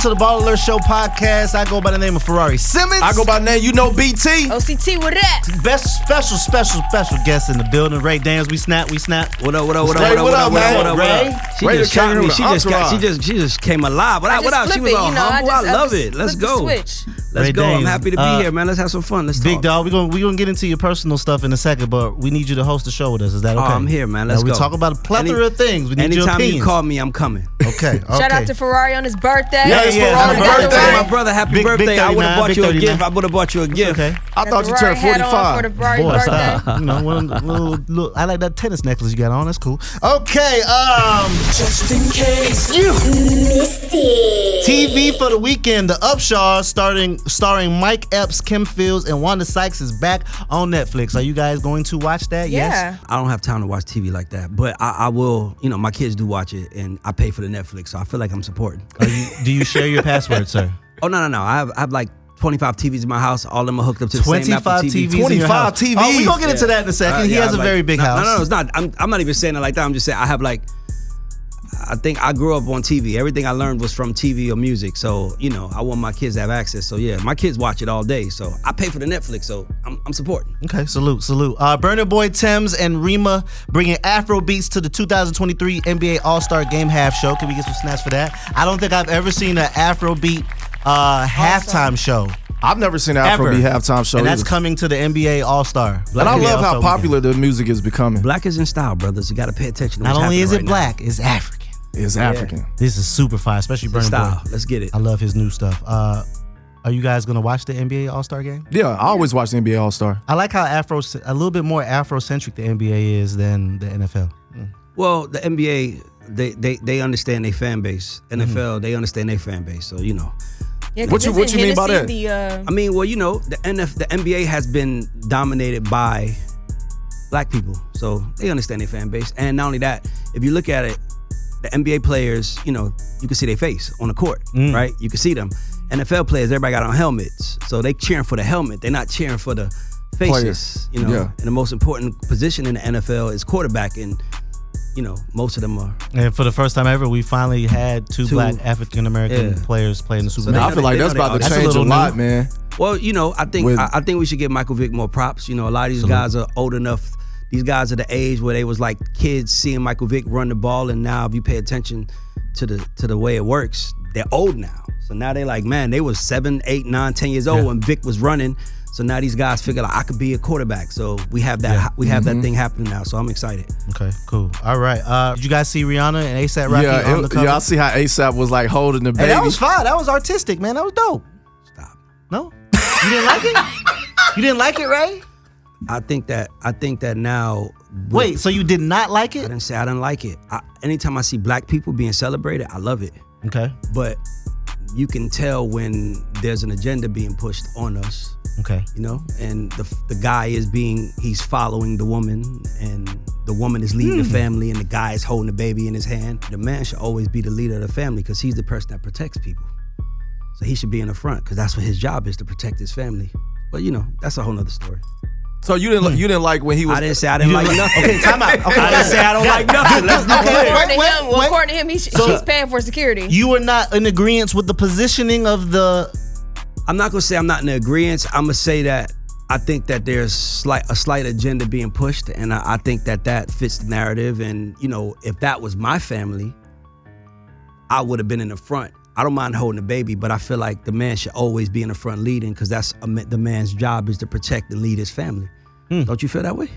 to the BallerAlert Show podcast. I go by the name of Ferrari. Simmons. I go by the name, BT. OCT, what that? Best special guest in the building. Ray Daniels, we snap. What up, man? She just shot me. She just came alive. What up? She was all humble. I love it. Let's go. Let's go. I'm happy to be here, man. Let's have some fun. Let's Big talk. dog, we're gonna get into your personal stuff in a second, but we need you to host the show with us. Is that okay? Oh, I'm here, man. Let's go. We talk about a plethora of things. We need your Anytime opinions. you call me, I'm coming. Okay. Shout out to Ferrari on his birthday. Yeah, Ferrari birthday. My brother, happy birthday. I would have bought you a gift. I would have bought you a gift. Okay. I thought you turned 45. Boy, stop. You know, look, I like that tennis necklace you got on. That's cool. Okay. Just in case you missed it. TV for the weekend. The Upshaws, starring Mike Epps, Kim Fields, and Wanda Sykes, is back on Netflix. Are you guys going to watch that? Yeah. Yes. I don't have time to watch TV like that, but I will. You know, my kids do watch it, and I pay for the Netflix, so I feel like I'm supporting. Do you share your password, sir? Oh no! I have like 25 TVs in my house. All of them are hooked up to the same Apple 25 TV. TVs in your house. 25 TVs. Oh, we're going to get into that in a second. He has a very big house. No, it's not. I'm not even saying it like that. I'm just saying I have like, I think I grew up on TV. Everything I learned was from TV or music. So, you know, I want my kids to have access. So, yeah, my kids watch it all day. So, I pay for the Netflix. So, I'm supporting. Okay, salute. Burna Boy Thames and Rima bringing Afro beats to the 2023 NBA All-Star Game half show. Can we get some snaps for that? I don't think I've ever seen an Afro beat halftime show. I've never seen an Afrobeat halftime show. And that's coming to the NBA All-Star. And I love how popular the music is becoming. Black is in style, brothers. You got to pay attention to what's Not only is it right black, now. it's African. It's African. This is super fire, especially Burna Style. Boy. Let's get it. I love his new stuff. Are you guys going to watch the NBA All-Star game? Yeah, I always watch the NBA All-Star. I like how a little bit more Afrocentric the NBA is than the NFL. Well, the NBA, they understand their fan base. NFL, they understand their fan base. So, you know. Yeah, What you mean by that? I mean, well, you know, the NBA has been dominated by black people, so they understand their fan base. And not only that, if you look at it, the NBA players, you know, you can see their face on the court, right? You can see them. NFL players, everybody got on helmets, so they cheering for the helmet. They're not cheering for the faces, you know. Yeah. And the most important position in the NFL is quarterback, and you know, most of them are. And for the first time ever, we finally had two black African American players playing the Super Bowl. I feel like that's about to change a lot, man. Well, you know, I think we should give Michael Vick more props. You know, a lot of these guys are old enough. These guys are the age where they was like kids seeing Michael Vick run the ball, and now if you pay attention to the way it works, they're old now. So now they like, man, they was 7, 8, 9, 10 years old when Vick was running. So now these guys figure like I could be a quarterback. So we have that that thing happening now. So I'm excited. Okay, cool. All right. Did you guys see Rihanna and ASAP Rocky on the cover? Yeah, I see how ASAP was like holding the baby. Hey, that was fine. That was artistic, man. That was dope. Stop. No? You didn't like it? You didn't like it, Ray? I think that now. Wait, so you did not like I it? didn't say I didn't like it. Anytime I see black people being celebrated, I love it. Okay. But you can tell when there's an agenda being pushed on us. Okay. You know, and the guy he's following the woman, and the woman is leading the family, and the guy is holding the baby in his hand. The man should always be the leader of the family because he's the person that protects people. So he should be in the front because that's what his job is, to protect his family. But you know, that's a whole nother story. So you didn't like when he was. I didn't say I didn't like nothing. Okay, time out. Okay, I didn't say I don't like nothing. Let's be clear. According to him, she's paying for security. You were not in agreement with the positioning of the. I'm not gonna say I'm not in agreement. I'm gonna say that I think that there's a slight agenda being pushed, and I think that fits the narrative. And you know, if that was my family, I would have been in the front. I don't mind holding the baby, but I feel like the man should always be in the front leading because that's the man's job is to protect and lead his family. Don't you feel that way?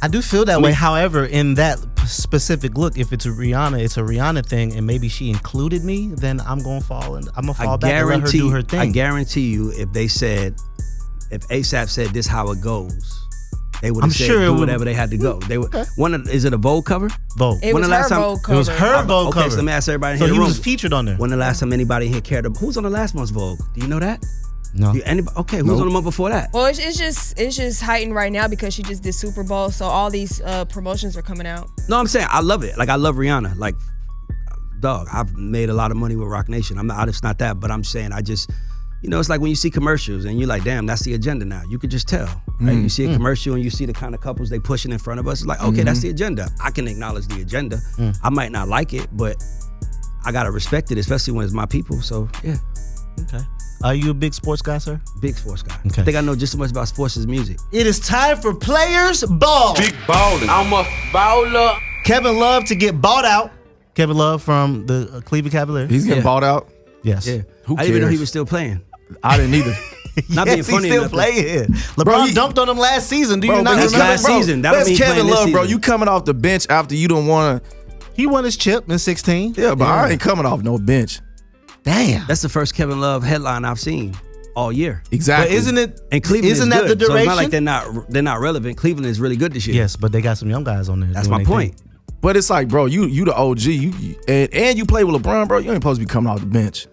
I do feel that way. However, in that specific look, if it's a Rihanna thing, and maybe she included me, then I'm gonna fall back and let her do her thing. I guarantee you, if ASAP said this how it goes, they would have said do whatever they had to go. They would. Is it a Vogue cover? Vogue. It was her Vogue cover. It was her Vogue cover. Okay, so let me ask everybody in here. So the he room. was featured on there. When the last time anybody here cared about who's on the last month's Vogue? Do you know that? No. Okay, who's on the month before that? Well, it's just heightened right now because she just did Super Bowl, so all these promotions are coming out. No, I'm saying I love it. Like I love Rihanna. Like, dog, I've made a lot of money with Roc Nation. It's not that, but I'm saying I just. You know, it's like when you see commercials and you're like, damn, that's the agenda now. You could just tell, right? You see a commercial and you see the kind of couples they pushing in front of us. It's like, okay, that's the agenda. I can acknowledge the agenda. I might not like it, but I gotta respect it, especially when it's my people. So yeah. Okay. Are you a big sports guy, sir? Big sports guy. Okay. I think I know just as much about sports as music. It is time for Players Ball. Big ballin'. I'm a baller. Kevin Love to get bought out. Kevin Love from the Cleveland Cavaliers. He's getting bought out. Yes. Yeah. Who I didn't even know cares? he was still playing. I didn't either. Not Yes, being funny he's still enough to- playing. LeBron Bro, he- dumped on him last season. Do you not that's remember? last season. That don't That's mean Kevin playing this Love, bro. season. You coming off the bench after you don't want to. He won his chip in 16. Yeah, but I ain't coming off no bench. Damn. That's the first Kevin Love headline I've seen all year. Exactly. But isn't it? And Cleveland isn't is that good. the So it's duration? not like they're not relevant. Cleveland is really good this year. Yes, but they got some young guys on there. That's doing my their point. thing. But it's like, bro, you the OG. And you play with LeBron, bro. You ain't supposed to be coming off the bench.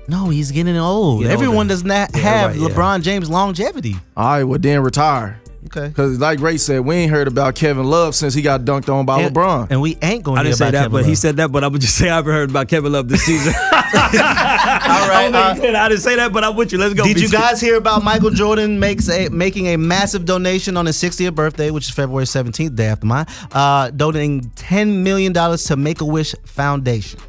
No, he's getting old. Getting Everyone older. does not Yeah, have right, yeah. LeBron James longevity. All right, well then retire. Okay. Because like Ray said, we ain't heard about Kevin Love since he got dunked on by LeBron. And we ain't going to I didn't hear say about that, Kevin but he Love. said that. But I would just say I haven't heard about Kevin Love this season. All right. I didn't say that, but I'm with you. Let's go. Did you BC. guys hear about Michael Jordan making a massive donation on his 60th birthday, which is February 17th, day after mine, donating $10 million to Make-A-Wish Foundation,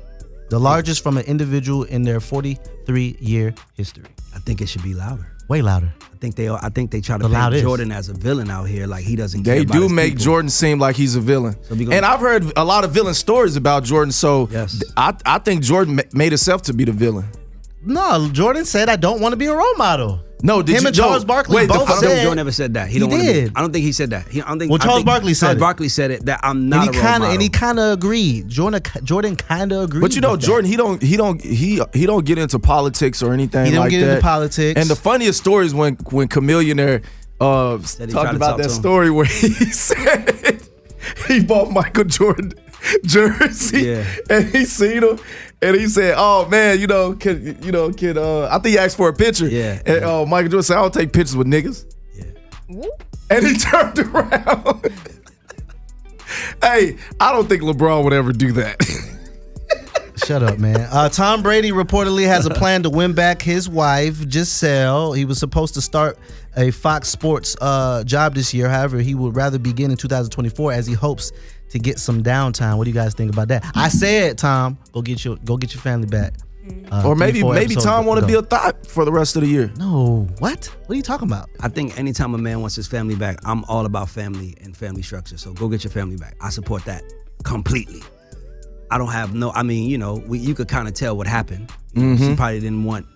the largest from an individual in their 43-year history. I think it should be louder. Way louder. I think they try to The paint loudest. Jordan as a villain out here, like he doesn't care They about do his make people. Jordan seem like he's a villain. So we gonna- And I've heard a lot of villain stories about Jordan, so Yes. I think Jordan made himself to be the villain. No, Jordan said, I don't want to be a role model. No, did Him you and Charles no, Barkley wait, the both I don't said- think Jordan ever said that. He don't wanna did. Be, I don't think he said that. I don't think. Well, I Charles think Barkley said Charles it. Barkley said it. That I'm not a role model. And he kind of agreed. Jordan kind of agreed. But you know, with that. Jordan, he don't get into politics or anything He don't like get that. into politics. And the funniest story is when Chameleonaire he tried talked to about talk that to him. story where he said he bought Michael Jordan jersey, Yeah. and he seen him, and he said, "Oh man, can I think he asked for a picture, Yeah. And Michael Jordan said, "I don't take pictures with niggas," and he turned around. Hey, I don't think LeBron would ever do that. Shut up, man. Tom Brady reportedly has a plan to win back his wife, Giselle. He was supposed to start a Fox Sports job this year. However, he would rather begin in 2024 as he hopes to get some downtime. What do you guys think about that? I said, Tom, go get your family back. Or maybe 3-4 episodes Tom want to ago. be a thought for the rest of the year. No, what? What are you talking about? I think anytime a man wants his family back, I'm all about family and family structure. So go get your family back. I support that completely. I don't have no. I mean, you could kind of tell what happened. She probably didn't want.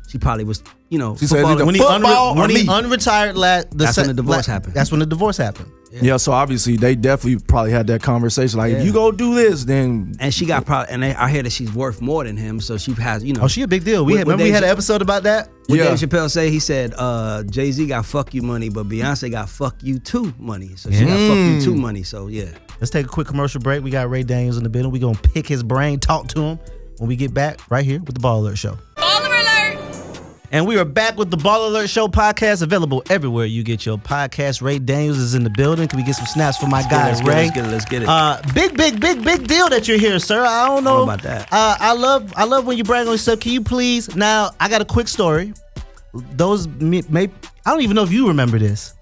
She probably was. She said, football- when he unretired, That's when the divorce happened. That's when the divorce happened. Yeah, so obviously they definitely probably had that conversation. Like, if you go do this, then And she got probably. And I hear that she's worth more than him. So she has. Oh, she a big deal. Remember we had an episode about that? What Yeah. Dave Chappelle say? He said, Jay-Z got fuck you money, but Beyonce got fuck you too money. So she got fuck you too money. So yeah. Let's take a quick commercial break. We got Ray Daniels in the building. We're going to pick his brain, talk to him when we get back right here with the BallerAlert Show. BallerAlert! And we are back with the BallerAlert Show podcast, available everywhere you get your podcast. Ray Daniels is in the building. Can we get some snaps for my guy, Ray? Let's get it. Big deal that you're here, sir. I don't know. about that. I love when you brag on yourself. Can you please? Now, I got a quick story. I don't even know if you remember this.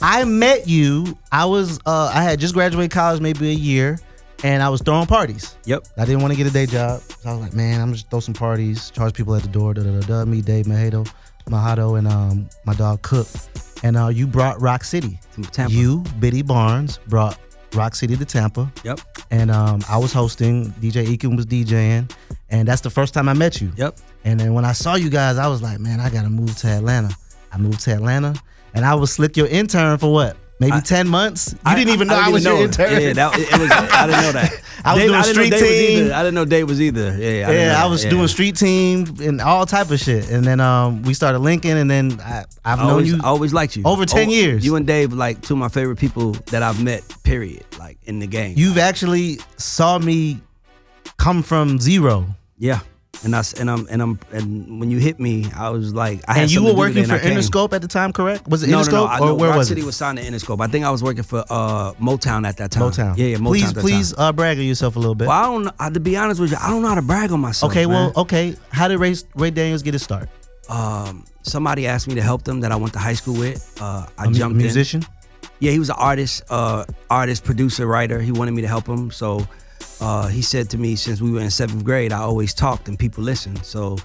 I met you. I had just graduated college, maybe a year, and I was throwing parties. Yep. I didn't want to get a day job. So I was like, man, I'm just throw some parties, charge people at the door, Me, Dave, Mahado, and my dog Cook. And you brought Rock City. From Tampa. You, Biddy Barnes, brought Rock City to Tampa. Yep. And I was hosting, DJ Eakin was DJing, and that's the first time I met you. Yep. And then when I saw you guys, I was like, man, I gotta move to Atlanta. I moved to Atlanta, and I was Slick your intern for what? Maybe 10 months? You didn't even know I was your intern. Yeah, it was. I didn't know that. I was doing street team. I didn't know Dave was either. Yeah, I was doing street team and all type of shit. And then we started linking, and then I've known you. I always liked you. Over 10 years. You and Dave, like, two of my favorite people that I've met, period, like, in the game. You've actually saw me come from zero. Yeah. And when you hit me, I was like, I had And you something were to do working for today and I came. Interscope at the time, correct? Was it No, Interscope no. or where Rock was City it? was signed to Interscope. I think I was working for Motown at that time. Motown. Yeah, Motown. at that Please time. brag on yourself a little bit. Well, I don't know, to be honest with you, I don't know how to brag on myself. Okay, man. okay. How did Ray Daniels get his start? Somebody asked me to help them that I went to high school with. I jumped A musician? in. Yeah, he was an artist, producer, writer. He wanted me to help him. So he said to me, since we were in 7th grade, I always talked and people listened. So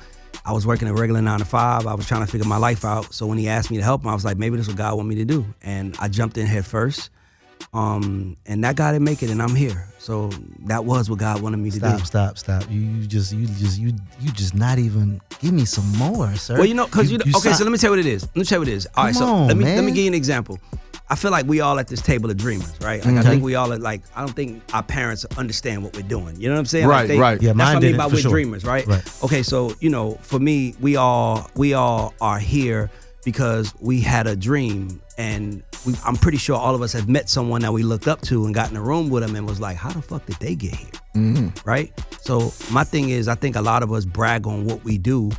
I was working a regular 9 to 5. I was trying to figure my life out. So when he asked me to help him, I was like, maybe this is what God want me to do. And I jumped in head first. And that guy didn't make it, and I'm here. So that was what God wanted me to do. Stop. You just not even give me some more, sir. Well, because okay. So let me tell you what it is. All right, so let me give you an example. I feel like we all at this table of dreamers, right? Like I think we all are like, I don't think our parents understand what we're doing. You know what I'm saying? Right, right. Yeah, that's what I mean by we're sure. dreamers, right? Okay, so for me, we all are here because we had a dream, and I'm pretty sure all of us have met someone that we looked up to and got in a room with them and was like, how the fuck did they get here? Right? So my thing is, I think a lot of us brag on what we do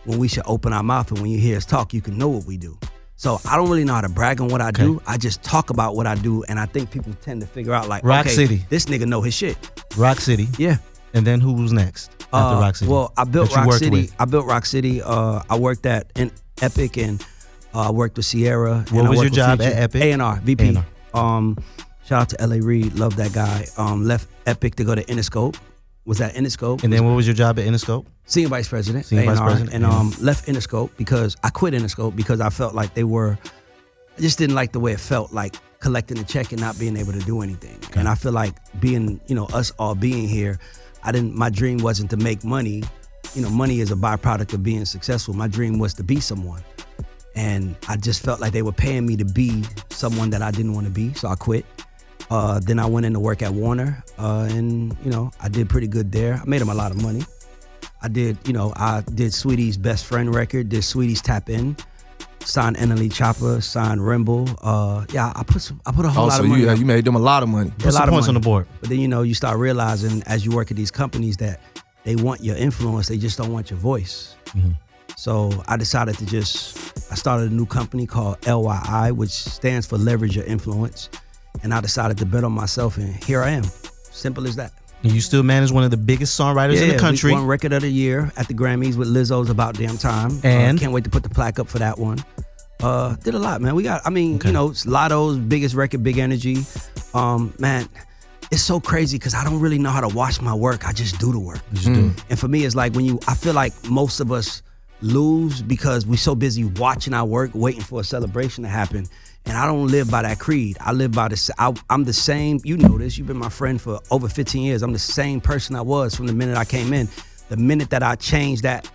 when we should open our mouth, and when you hear us talk, you can know what we do. So I don't really know how to brag on what I do. I just talk about what I do, and I think people tend to figure out like, Rock City. This nigga know his shit. Rock City. Yeah. And then who was next after Rock City? Well, I built Rock City. With? I built Rock City. I worked at Epic, and I worked with Sierra. What was your job at Epic? A&R, VP. A&R. Shout out to L.A. Reid. Love that guy. Left Epic to go to Interscope. Was at Interscope. And then what was your job at Interscope? Senior Vice President. Senior Vice President. And left Interscope because I quit Interscope because I felt like I just didn't like the way it felt, like collecting a check and not being able to do anything. Okay. And I feel like being, us all being here, my dream wasn't to make money. Money is a byproduct of being successful. My dream was to be someone. And I just felt like they were paying me to be someone that I didn't want to be, so I quit. Then I went into work at Warner, and I did pretty good there. I made them a lot of money. I did Sweetie's Best Friend record, did Sweetie's Tap In, signed Annalie Chopper, signed Rimble. I put a whole lot of money. You made them a lot of money. Put some points on the board. But then you start realizing as you work at these companies that they want your influence, they just don't want your voice. Mm-hmm. So I decided I started a new company called LYI, which stands for Leverage Your Influence. And I decided to bet on myself, and here I am. Simple as that. And you still manage one of the biggest songwriters in the country. We won Record of the Year at the Grammys with Lizzo's About Damn Time. And can't wait to put the plaque up for that one. Did a lot, man. It's Lotto's biggest record, Big Energy. Man, it's so crazy because I don't really know how to watch my work. I just do the work. And for me, it's like I feel like most of us lose because we're so busy watching our work, waiting for a celebration to happen. And I don't live by that creed. I live by this. I'm the same. You know this. You've been my friend for over 15 years. I'm the same person I was from the minute I came in. The minute that I change that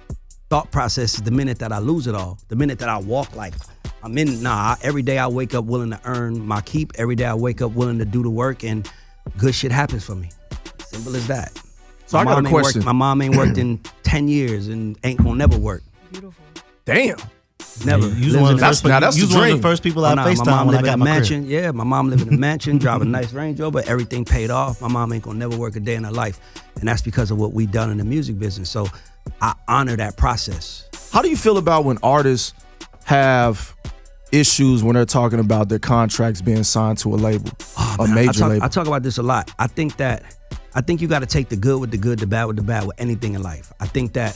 thought process is the minute that I lose it all. The minute that I walk like I'm in. Every day I wake up willing to earn my keep. Every day I wake up willing to do the work, and good shit happens for me. Simple as that. So I got a question. My mom ain't worked in 10 years and ain't gonna never work. Beautiful. Damn. Never. You was one of the first people I FaceTime when I got my mansion. crib. Yeah, my mom lived in a mansion, drive a nice Range Rover, everything paid off. My mom ain't gonna never work a day in her life. And that's because of what we done in the music business. So I honor that process. How do you feel about when artists have issues when they're talking about their contracts being signed to a label, a major label? I talk about this a lot. I think you got to take the good with the good, the bad with the bad with anything in life. I think that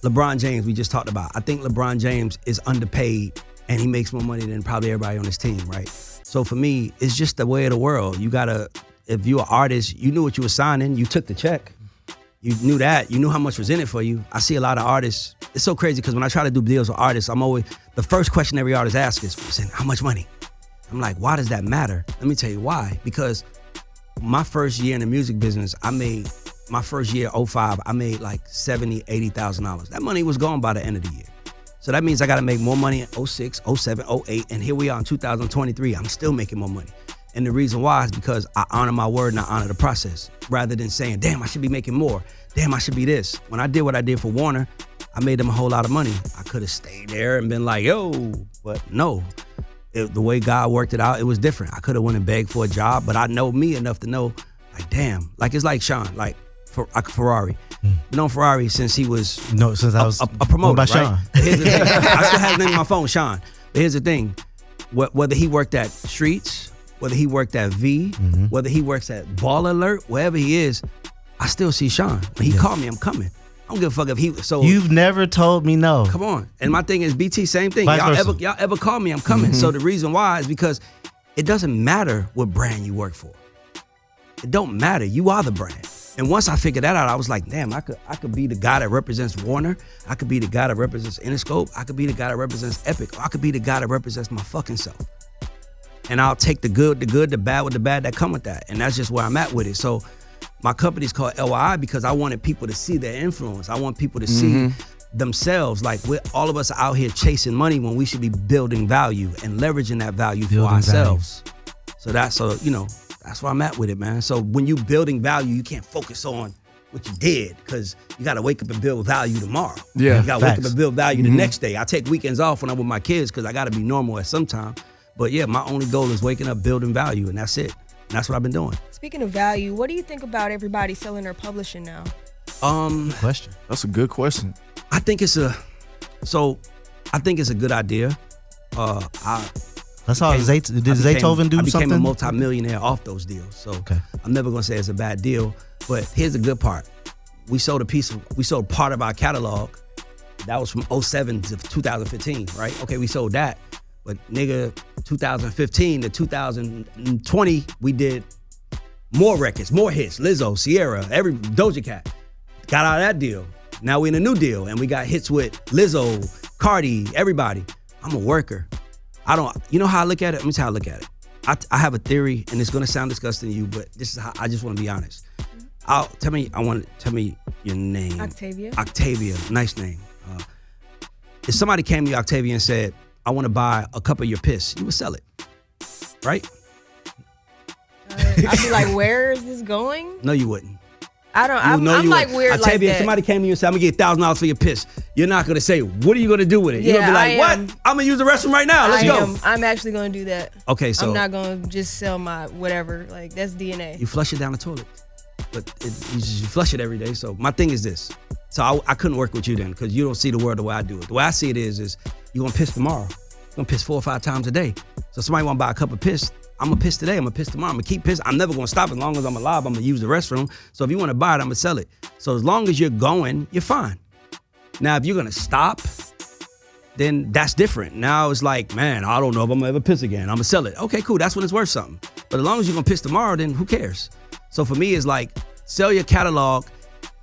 LeBron James, we just talked about. I think LeBron James is underpaid and he makes more money than probably everybody on his team, right? So for me, it's just the way of the world. You gotta, if you're an artist, you knew what you were signing, you took the check. You knew that, you knew how much was in it for you. I see a lot of artists, it's so crazy because when I try to do deals with artists, the first question every artist asks is, how much money? I'm like, why does that matter? Let me tell you why. Because my first year in the music business, my first year, 2005, I made like $70,000, $80,000. That money was gone by the end of the year. So that means I got to make more money in 2006, 2007, 2008, and here we are in 2023. I'm still making more money. And the reason why is because I honor my word and I honor the process, rather than saying, damn, I should be making more. Damn, I should be this. When I did what I did for Warner, I made them a whole lot of money. I could have stayed there and been like, yo, but no. The way God worked it out, it was different. I could have went and begged for a job, but I know me enough to know, like, damn. Like, it's like Sean, like Ferrari. Been on Ferrari since he was since I was a promoter, by right? Sean. Here's the thing. I still have his name on my phone, Sean. But here's the thing. Whether he worked at Streets, whether he worked at V, whether he works at BallerAlert, wherever he is, I still see Sean. When he called me, I'm coming. I don't give a fuck if he. So you've never told me no. Come on. And my thing is, BT, same thing. Vice Y'all ever call me, I'm coming. So the reason why is because it doesn't matter what brand you work for. It don't matter. You are the brand. And once I figured that out, I was like, damn, I could be the guy that represents Warner. I could be the guy that represents Interscope. I could be the guy that represents Epic. Or I could be the guy that represents my fucking self. And I'll take the good, the bad with the bad that come with that. And that's just where I'm at with it. So my company's called LYI because I wanted people to see their influence. I want people to see themselves. Like all of us are out here chasing money when we should be building value and leveraging that value for ourselves. So that's where I'm at with it, man. So when you building value, you can't focus on what you did because you got to wake up and build value tomorrow. Yeah, you got to wake up and build value the next day. I take weekends off when I'm with my kids because I got to be normal at some time. But yeah, my only goal is waking up, building value, and that's it. And that's what I've been doing. Speaking of value, what do you think about everybody selling their publishing now? Good question. That's a good question. I think it's a good idea. That's how did Zaytoven do something? I became a multimillionaire off those deals. So I'm never gonna say it's a bad deal. But here's the good part. We sold part of our catalog. That was from 2007 to 2015, right? Okay, we sold that. But nigga, 2015 to 2020, we did more records, more hits. Lizzo, Sierra, every Doja Cat. Got out of that deal. Now we in a new deal and we got hits with Lizzo, Cardi, everybody. I'm a worker. You know how I look at it? Let me tell you how I look at it. I have a theory, and it's gonna sound disgusting to you, but this is how I just want to be honest. Tell me your name. Octavia, nice name. If somebody came to you, Octavia, and said, I want to buy a cup of your piss, you would sell it, right? I'd be like, where is this going? No, you wouldn't. I'm like weird Octavia, like that. if somebody came to you and said, I'm gonna get $1,000 for your piss, you're not gonna say, what are you gonna do with it? You're gonna be like, what? I'm gonna use the restroom right now. Let's go. I'm actually gonna do that. Okay, so I'm not gonna just sell my whatever. Like, that's DNA. You flush it down the toilet, but you flush it every day. So my thing is this. So I couldn't work with you then because you don't see the world the way I do it. The way I see it is you're gonna piss tomorrow. You're gonna piss 4 or 5 times a day. So somebody wanna buy a cup of piss, I'm gonna piss today, I'm gonna piss tomorrow, I'm gonna keep pissing. I'm never gonna stop as long as I'm alive, I'm gonna use the restroom. So if you wanna buy it, I'm gonna sell it. So as long as you're going, you're fine. Now, if you're gonna stop, then that's different. Now it's like, man, I don't know if I'm gonna ever piss again. I'm gonna sell it. Okay, cool, that's when it's worth something. But as long as you're gonna piss tomorrow, then who cares? So for me, it's like, sell your catalog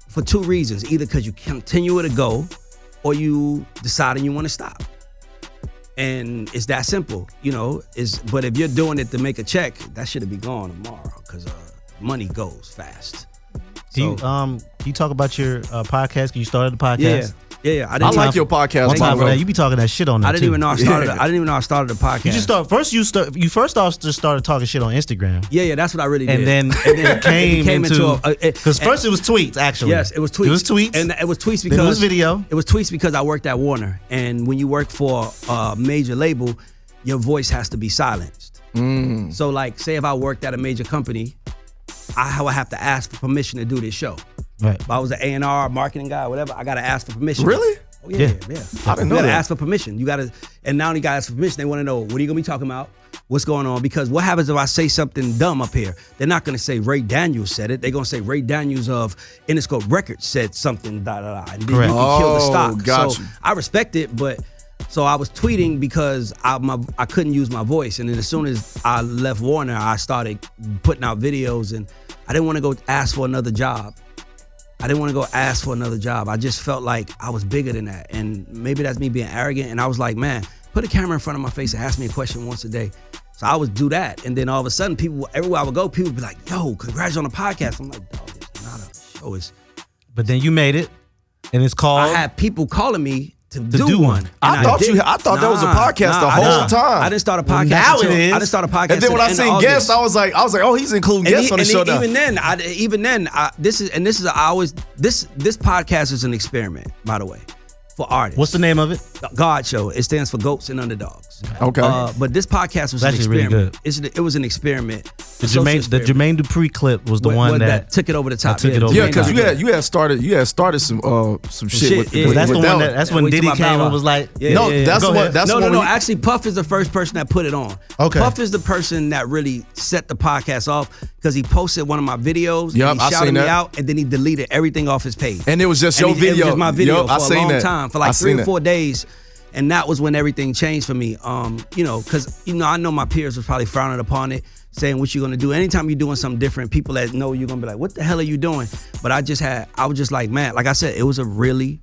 for 2 reasons. Either because you continue to go, or you deciding you wanna stop. And it's that simple, but if you're doing it to make a check, that should be gone tomorrow because money goes fast. Can you talk about your podcast? You started the podcast? Yeah. I like your podcast. One time for that, you be talking that shit on there. I didn't even know I started the podcast. You first off just started talking shit on Instagram. Yeah, that's what I really did. And then it came into because first it was tweets actually. Yes, it was tweets. It was tweets, and it was tweets because it was video. It was tweets because I worked at Warner, and when you work for a major label, your voice has to be silenced. So like, say if I worked at a major company, I would have to ask for permission to do this show. Right. If I was an A&R marketing guy, whatever, I gotta ask for permission. Really? Oh, yeah. I didn't know that. You gotta ask for permission. And now you gotta ask for permission. They wanna know, what are you gonna be talking about? What's going on? Because what happens if I say something dumb up here? They're not gonna say Ray Daniels said it. They're gonna say Ray Daniels of Interscope Records said something, and then you can kill the stock. Gotcha. So I respect it, but so I was tweeting because I couldn't use my voice. And then as soon as I left Warner, I started putting out videos, and I didn't wanna go ask for another job. I just felt like I was bigger than that. And maybe that's me being arrogant. And I was like, man, put a camera in front of my face and ask me a question once a day. So I would do that. And then all of a sudden, people, everywhere I would go, people would be like, yo, congrats on the podcast. I'm like, dog, it's not a show. But then you made it, and it's called. I had people calling me to do one. I thought that was a podcast the whole time. I didn't start a podcast. Now it is. I didn't start a podcast. And then when I seen guests, I was like, oh, he's including guests on the show now. This podcast is an experiment, by the way, for artists. What's the name of it? God Show. It stands for Goats and Underdogs. Okay. But this podcast was an experiment. Really good. It was an experiment. The Jermaine Dupri clip was the one that took it over the top. Took it over. Yeah, because you had started some shit. That's the one. That's when Diddy came and was like, No. Actually, Puff is the first person that put it on. Okay. Puff is the person that really set the podcast off because he posted one of my videos. Yep, and he shouted me out, and then he deleted everything off his page. And it was just your video. It was my video I for a long time, for like 3 or 4 days. And that was when everything changed for me. You know, because I know my peers was probably frowning upon it, saying what you're gonna do. Anytime you're doing something different, people that know you're gonna be like, what the hell are you doing? But I was just like, man, like I said, it was really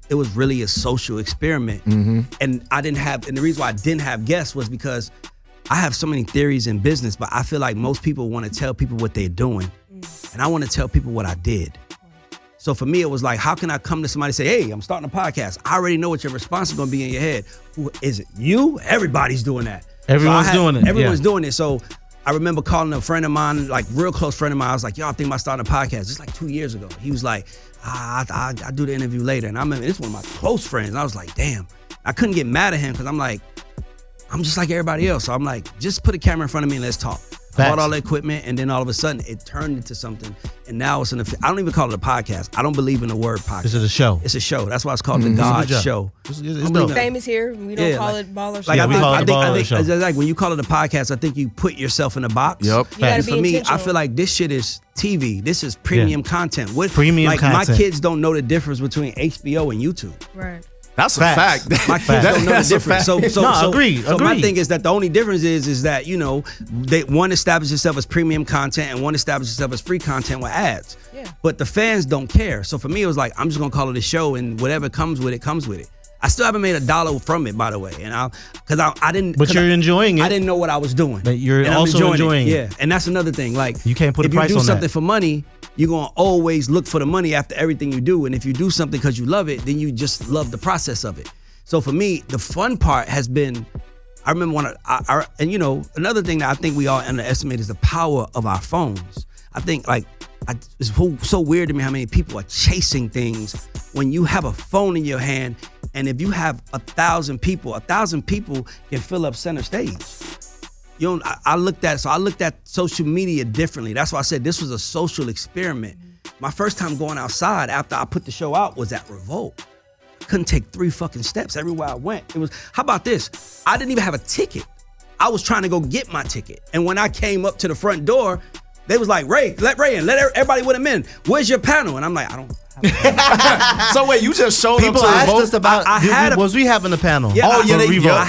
a social experiment. And the reason why I didn't have guests was because I have so many theories in business, but I feel like most people want to tell people what they're doing. And I want to tell people what I did. So for me, it was like, how can I come to somebody and say, hey, I'm starting a podcast. I already know what your response is going to be in your head. Who is it? You? Everybody's doing that. Everyone's doing it. Everyone's doing it. So I remember calling a friend of mine, like real close friend of mine. I was like, yo, I'm thinking about starting a podcast. It's like 2 years ago. He was like, I'll do the interview later. And I remember it's one of my close friends. And I was like, damn. I couldn't get mad at him because I'm like, I'm just like everybody else. So I'm like, just put a camera in front of me and let's talk. I bought all the equipment, and then all of a sudden it turned into something. And now it's I don't even call it a podcast. I don't believe in the word podcast. Is it a show? It's a show. That's why it's called the Gauds show. It's We famous here. We don't call it baller show. Like, we call it the BallerAlert show. It's like when you call it a podcast, I think you put yourself in a box. Yep. gotta And be for me, I intentional. feel like this shit is TV. This is premium content. Premium content. My kids don't know the difference between HBO and YouTube. Right. That's a Facts. fact. My kids don't know the That's a difference. fact. So agreed. my thing is that the only difference is that, one establishes itself as premium content and one establishes itself as free content with ads. Yeah. But the fans don't care. So for me, it was like, I'm just gonna call it a show, and whatever comes with it, comes with it. I still haven't made $1 from it, by the way, and I didn't. But you're enjoying it. I didn't know what I was doing. But you're And I'm also enjoying it. Yeah, and that's another thing. Like, You can't put a price If you on do that. something for money, you're gonna always look for the money after everything you do. And if you do something because you love it, then you just love the process of it. So for me, the fun part has been, I remember another thing that I think we all underestimate is the power of our phones. I think it's so weird to me how many people are chasing things when you have a phone in your hand, and if you have 1,000 people, 1,000 people can fill up center stage. I looked at social media differently. That's why I said this was a social experiment. My first time going outside after I put the show out was at Revolt. Couldn't take 3 fucking steps everywhere I went. It was, how about this? I didn't even have a ticket. I was trying to go get my ticket. And when I came up to the front door, they was like, Ray, let Ray in. Let everybody with him in. Where's your panel? And I'm like, I don't. So wait, you just showed People up to asked Revolt? us about, was we having a panel? Yeah, Oh, yeah, Revolt. I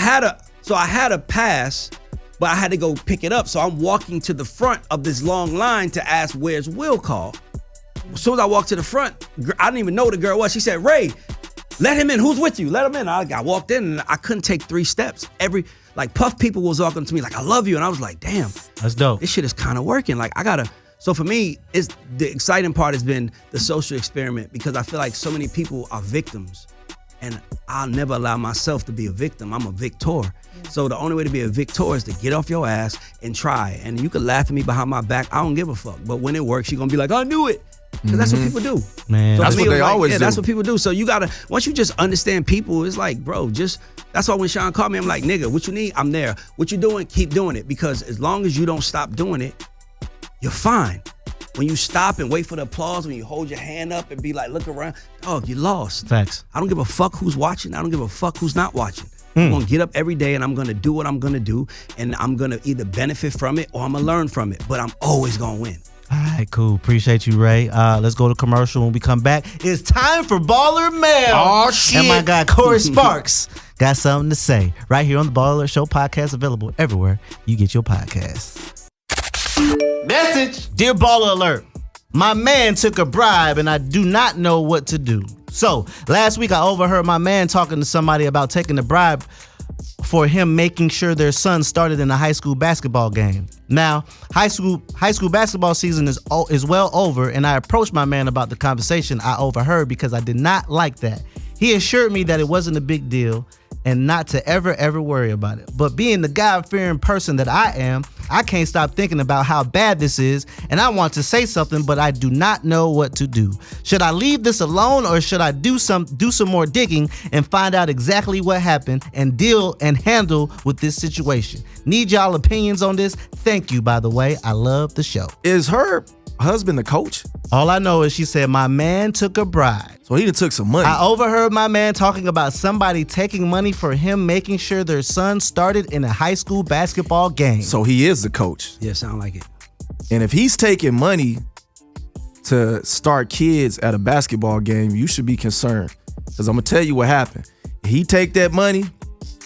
had a pass, but I had to go pick it up. So I'm walking to the front of this long line to ask, where's Will call? As soon as I walked to the front, I didn't even know who the girl was. She said, Ray, let him in. Who's with you? Let him in. I walked in and I couldn't take 3 steps. Puff people was walking to me like, I love you. And I was like, damn, That's dope. this shit is kind of working. So for me, the exciting part has been the social experiment, because I feel like so many people are victims, and I'll never allow myself to be a victim. I'm a victor. Yeah. So the only way to be a victor is to get off your ass and try. And you can laugh at me behind my back. I don't give a fuck. But when it works, you're going to be like, I knew it. Because that's what people do. Man. So That's for me, what they always do. That's what people do. So you gotta, once you just understand people, it's like, bro, that's why when Sean called me, I'm like, nigga, what you need? I'm there. What you doing? Keep doing it. Because as long as you don't stop doing it, you're fine. When you stop and wait for the applause, when you hold your hand up and be like, look around, dog, you lost. Facts. I don't give a fuck who's watching. I don't give a fuck who's not watching. I'm gonna get up every day and I'm gonna do what I'm gonna do, and I'm gonna either benefit from it or I'm gonna learn from it, but I'm always gonna win. All right, cool. Appreciate you, Ray. Let's go to commercial. When we come back, it's time for Baller Mail. Oh, shit. And my guy, Corey Sparks, got something to say right here on the BallerAlert Show podcast, available everywhere you get your podcasts. Message. Dear BallerAlert, my man took a bribe and I do not know what to do. So, last week I overheard my man talking to somebody about taking the bribe for him making sure their son started in a high school basketball game. Now, high school basketball season is well over, and I approached my man about the conversation I overheard because I did not like that. He assured me that it wasn't a big deal and not to ever worry about it. But being the God-fearing person that I am, I can't stop thinking about how bad this is, and I want to say something, but I do not know what to do. Should I leave this alone, or should I do some more digging and find out exactly what happened and deal and handle with this situation? Need y'all opinions on this? Thank you, by the way. I love the show. Is her husband the coach? All I know is she said my man took a bribe. So he done took some money. I overheard my man talking about somebody taking money for him making sure their son started in a high school basketball game. So he is the coach. Yeah, sound like it. And if he's taking money to start kids at a basketball game, you should be concerned. Because I'm going to tell you what happened. He take that money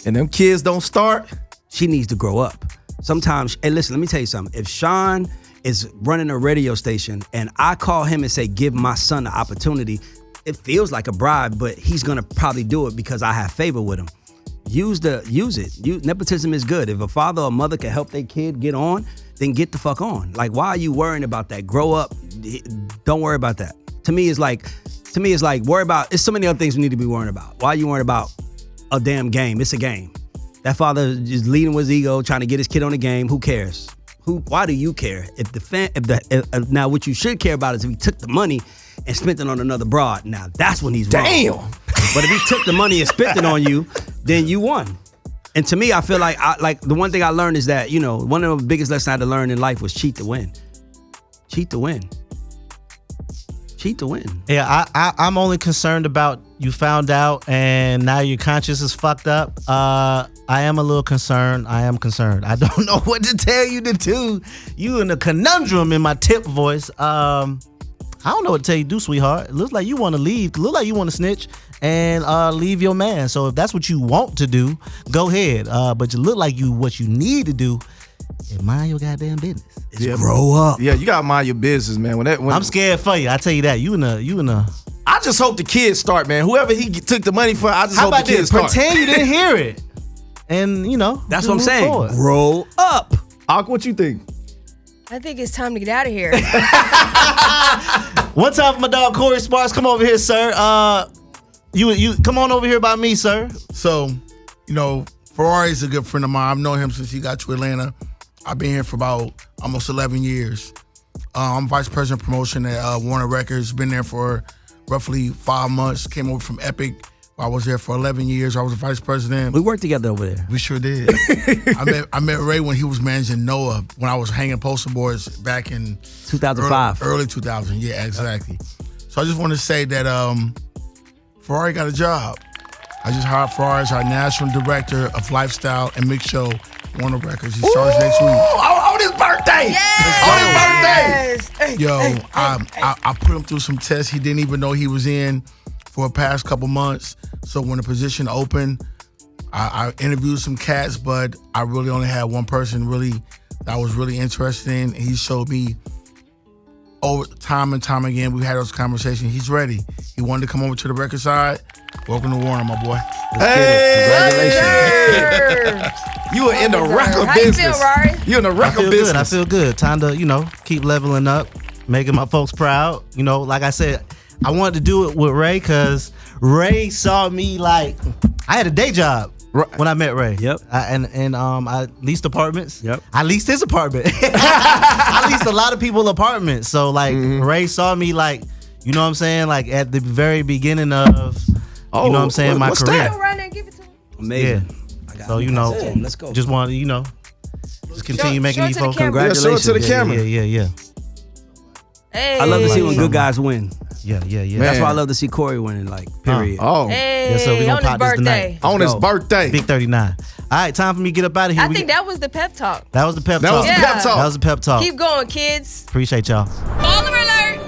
and them kids don't start, she needs to grow up. Sometimes, hey, listen, let me tell you something. If Sean is running a radio station and I call him and say, give my son the opportunity, it feels like a bribe, but he's gonna probably do it because I have favor with him. Use it. Nepotism is good. If a father or mother can help their kid get on, then get the fuck on. Like, why are you worrying about that? Grow up. Don't worry about that. To me, it's like worry about. It's so many other things we need to be worrying about. Why are you worrying about a damn game? It's a game. That father is leading with his ego, trying to get his kid on the game. Who cares? Why do you care? Now what you should care about is if he took the money and spent it on another broad. Now that's when he's wrong. damn. But if he took the money and spent it on you, then you won. And to me, I feel like the one thing I learned is that, one of the biggest lessons I had to learn in life was cheat to win. Cheat to win. Cheat to win. Yeah, I'm only concerned about you found out and now your conscience is fucked up. I am a little concerned. I am concerned. I don't know what to tell you to do. You in a conundrum in my tip voice. I don't know what to tell you to do, sweetheart. It looks like you want to leave. It looks like you want to snitch and leave your man. So if that's what you want to do, go ahead. But you look like what you need to do is mind your goddamn business. Grow up. Yeah, you gotta mind your business, man. When I'm scared for you. I tell you that. You in a. I just hope the kids start, man. Whoever he took the money for, I just How hope about the kids this? start. Pretend you didn't hear it, and That's just what I'm move saying. forward. Grow up. Ak, what you think? I think it's time to get out of here. One time for my dog Corey Sparks. Come over here, sir. You come on over here by me, sir. So, Ferrari's a good friend of mine. I've known him since he got to Atlanta. I've been here for about almost 11 years. I'm vice president of promotion at Warner Records. Been there for roughly 5 months. Came over from Epic. I was there for 11 years. I was a vice president. We worked together over there. We sure did. I met Ray when he was managing Noah, when I was hanging poster boards back in 2005. Early 2000. Yeah, exactly. So I just want to say that Ferrari got a job. I just hired Ferrari as our national director of lifestyle and mix show, Warner Records. He starts next week. On his birthday! Yes. Yo, I put him through some tests he didn't even know he was in for the past couple months. So when the position opened, I interviewed some cats, but I really only had one person that I was really interested in. He showed me over time and time again, we had those conversations. He's ready. He wanted to come over to the record side. Welcome to Warner, my boy. Congratulations. You are in the record How you business. feel, Rory? You in the I record feel business. good. I feel good. Time to keep leveling up, making my folks proud. Like I said, I wanted to do it with Ray because Ray saw me like I had a day job when I met Ray. Yep. I leased apartments. Yep. I leased his apartment. I leased a lot of people apartments. So like Ray saw me like, you know what I'm saying? Like at the very beginning of, you know what I'm saying, my what's career. that? Go right there and give it to him. Amazing. Yeah. So Let's go. just want to just continue making show it these to the folks. camera. Yeah, show it to the camera. Yeah. Hey. I love to see when Something. good guys win. Yeah. That's why I love to see Corey winning, period. Oh, Hey, Yeah, so we gonna on his pop this birthday. tonight. on his birthday. Big 39. All right, time for me to get up out of here. I think that was the pep talk. that was the pep That talk. was the Yeah. pep talk. That was the pep talk. Keep going, kids. Appreciate y'all. BallerAlert.